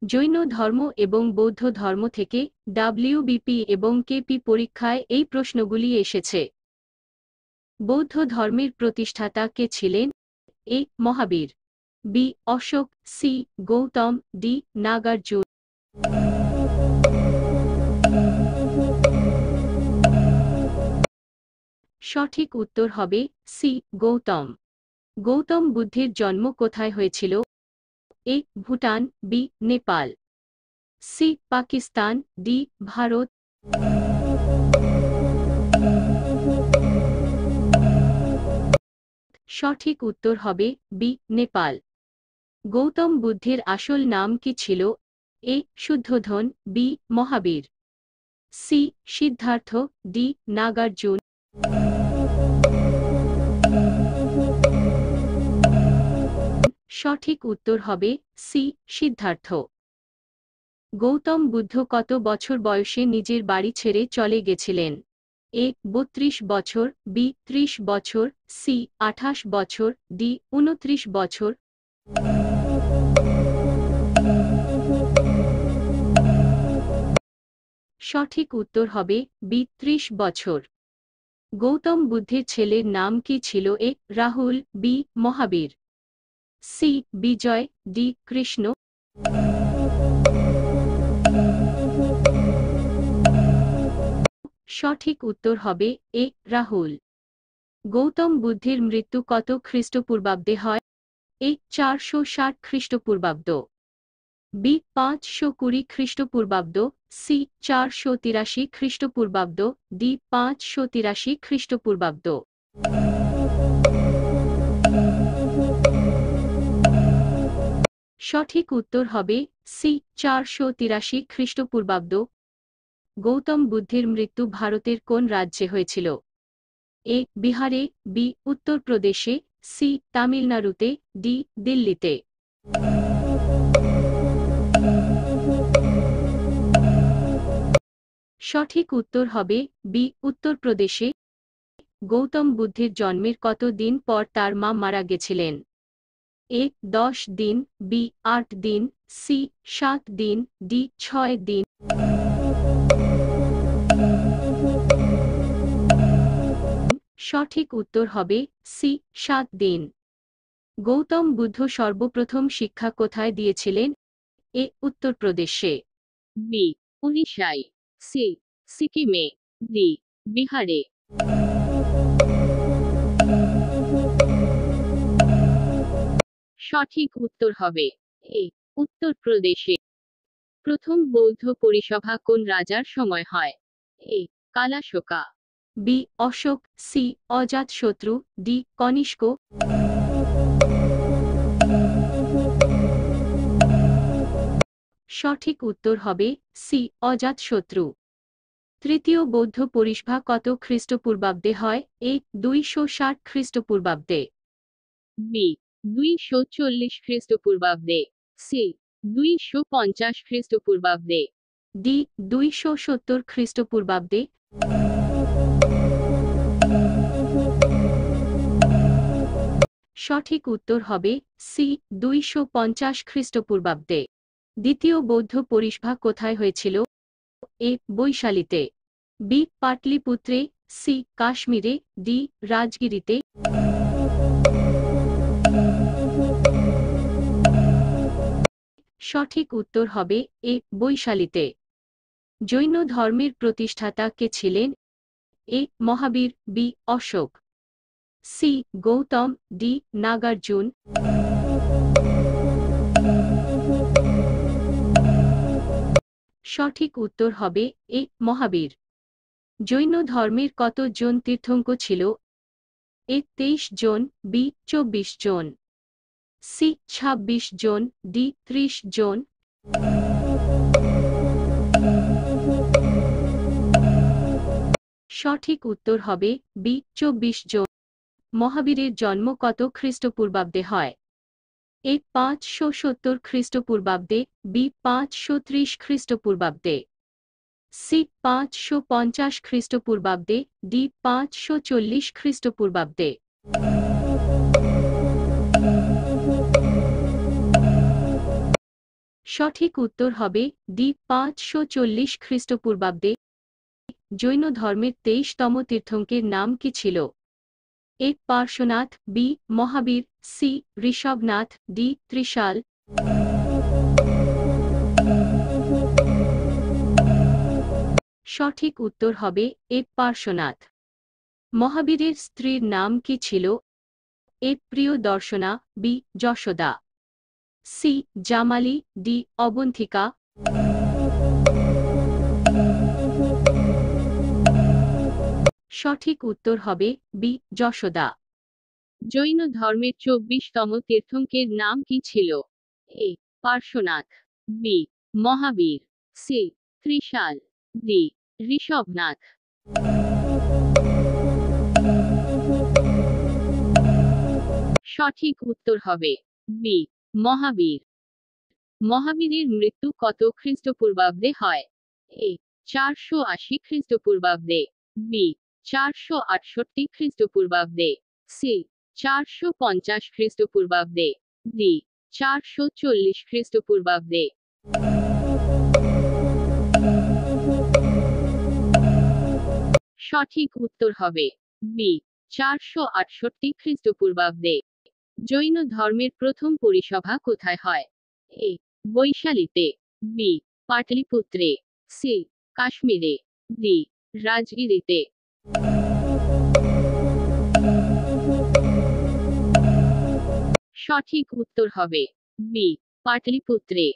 জৈন ধর্ম এবং বৌদ্ধ ধর্ম থেকে ডাব্লিউবিপি এবং কেপি পরীক্ষায় এই প্রশ্নগুলি এসেছে। বৌদ্ধ ধর্মের প্রতিষ্ঠাতা কে ছিলেন? A. Mahavir, B. Ashok, C. Gautam, D. Nagarjun. সঠিক উত্তর হবে সি. গৌতম। গৌতম বুদ্ধের জন্ম কোথায় হয়েছিল? A. Bhutan, B. Nepal, C. Pakistan, D. Bharat. সঠিক উত্তর হবে বি. নেপাল। গৌতম বুদ্ধের আসল নাম কি ছিল? এ. শুদ্ধোধন, বি. মহাবীর, সি. সিদ্ধার্থ, ডি. নাগার্জুন। সঠিক উত্তর হবে সি. সিদ্ধার্থ। গৌতম বুদ্ধ কত বছর বয়সে নিজের বাড়ি ছেড়ে চলে গেছিলেন? এ. 32 বছর, বি. 30 বছর, সি. 28 বছর, ডি. 29 বছর। সঠিক উত্তর হবে বি. 30 বছর। গৌতম বুদ্ধের ছেলের নাম কি ছিল? এ. রাহুল, বি. মহাবীর, সি. বিজয়, ডি. কৃষ্ণ। সঠিক উত্তর হবে এ. রাহুল। গৌতম বুদ্ধের মৃত্যু কত খ্রিস্টপূর্বাব্দে হয়? এ. 460 খ্রিস্টপূর্বাব্দ, বি. 520 খ্রিস্টপূর্বাব্দ, সি. 483 খ্রিস্টপূর্বাব্দ, ডি. 583 খ্রিস্টপূর্বাব্দ। সঠিক উত্তর হবে সি. 483 খ্রিস্টপূর্বাব্দ। গৌতম বুদ্ধের মৃত্যু ভারতের কোন রাজ্যে হয়েছিল? এ. বিহারে, বি. উত্তরপ্রদেশে, সি. তামিলনাড়ুতে, ডি. দিল্লিতে। সঠিক উত্তর হবে বি. উত্তরপ্রদেশে। গৌতম বুদ্ধের জন্মের কত দিন পর তার মা মারা গেছিলেন? এ. 10 দিন, বি. 8 দিন, সি. 7 দিন, ডি. 6 দিন। সঠিক উত্তর হবে সি. 7 দিন। গৌতম বুদ্ধ সর্বপ্রথম শিক্ষা কোথায় দিয়েছিলেন? এ. উত্তরপ্রদেশে, বি. উড়িষ্যায়, সি. সিকিমে, ডি. বিহারে। সঠিক উত্তর হবে এ. উত্তরপ্রদেশে। প্রথম বৌদ্ধ পরিসভা কোন রাজার সময় হয়? এ. কালাশোকা, বি. অশোক, সি. অজাতশত্রু, ডি. কনিষ্ক। সঠিক উত্তর হবে সি. অজাতশত্রু। তৃতীয় বৌদ্ধ পরিসভা কত খ্রিস্টপূর্বাব্দে হয়? এ. 260 খ্রিস্টপূর্বাব্দে, বি. 240 খ্রিস্টপূর্বাব্দে, সি. 250 খ্রিস্টপূর্বাব্দে, ডি. 270 খ্রিস্টপূর্বাব্দে। সঠিক উত্তর হবে সি. 250 খ্রিস্টপূর্বাব্দে। দ্বিতীয় বৌদ্ধ পরিসভা কোথায় হয়েছিল? এ. বৈশালীতে, বি. পাটলিপুত্রে, সি. কাশ্মীরে, ডি. রাজগিরিতে। সঠিক উত্তর হবে এ. বৈশালীতে। জৈন ধর্মের প্রতিষ্ঠাতা কে ছিলেন? A. Mahavir, B. Ashok, C. Gautam, D. Nagarjun. সঠিক উত্তর হবে এ. মহাবীর। জৈন ধর্মের কত জন তীর্থঙ্কর ছিল? এ. 23 জন, বি. 24 জন, সি. 26 জন, ডি. 30 জন। সঠিক উত্তর হবে বি. 24 জন। মহাবীরের জন্ম কত খ্রিস্টপূর্বাব্দে হয়? এ. 570 খ্রিস্টপূর্বাব্দে, বি. 530 খ্রিস্টপূর্বাব্দে, সি. 550 খ্রিস্টপূর্বাব্দে, ডি. 540 খ্রিস্টপূর্বাব্দে। সঠিক উত্তর হবে ডি 540 খ্রিস্টপূর্বাব্দে। জৈন ধর্মের 23তম তীর্থঙ্কের নাম কি ছিল? এ পার্শ্বনাথ, বি মহাবীর, সি ঋষভনাথ, ডি ত্রিশাল। সঠিক উত্তর হবে এ পার্শ্বনাথ। মহাবীরের স্ত্রীর নাম কি ছিল? A Priyadarshana, B Yashoda, C Jamali, D Avantika. সঠিক উত্তর হবে বি যশোদা। জৈন ধর্মের 24তম তীর্থঙ্কের নাম কি ছিল? এ পার্শ্বনাথ, বি মহাবীর, সি ত্রিশাল, ডি ঋষভনাথ। সঠিক উত্তর হবে বি মহাবীর। মহাবীরের মৃত্যু কত খ্রিস্টপূর্বাব্দে হয়? এ 480 খ্রিস্টপূর্বাব্দে, বি 468 খ্রিস্টপূর্বাব্দে, সি 450 খ্রিস্টপূর্বাব্দে, ডি 440 খ্রিস্টপূর্বাব্দে। সঠিক উত্তর হবে বি 468 খ্রিস্টপূর্বাব্দে। জৈন ধর্মের প্রথম পরিসভা কোথায় হয়? এ বৈশালীতে, বি পাটলিপুত্রে, সি কাশ্মীরে, ডি রাজগিরিতে। সঠিক উত্তর হবে বি পাটলিপুত্রে।